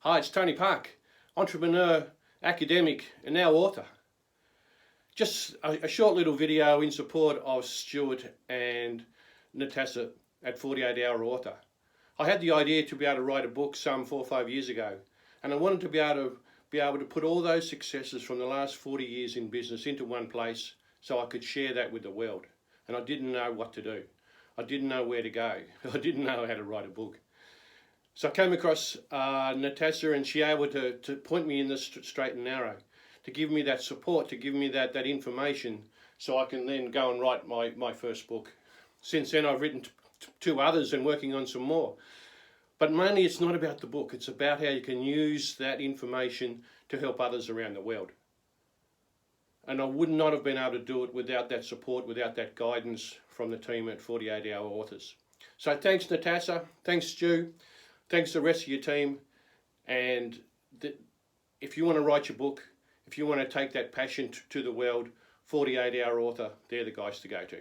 Hi, it's Tony Park, entrepreneur, academic and now author. Just a short little video in support of Stuart and Natasha at 48-Hour Author. I had the idea to be able to write a book some 4 or 5 years ago, and I wanted to be able to put all those successes from the last 40 years in business into one place so I could share that with the world. And I didn't know what to do. I didn't know where to go. I didn't know how to write a book. So I came across Natasha, and she able to point me in the straight and narrow, to give me that support, to give me that information, so I can then go and write my first book. Since then I've written two others and working on some more. But mainly it's not about the book, it's about how you can use that information to help others around the world. And I would not have been able to do it without that support, without that guidance from the team at 48-Hour Authors. So thanks Natasha, thanks Stu, thanks to the rest of your team. And if you want to write your book, if you want to take that passion to the world, 48-Hour Author, they're the guys to go to.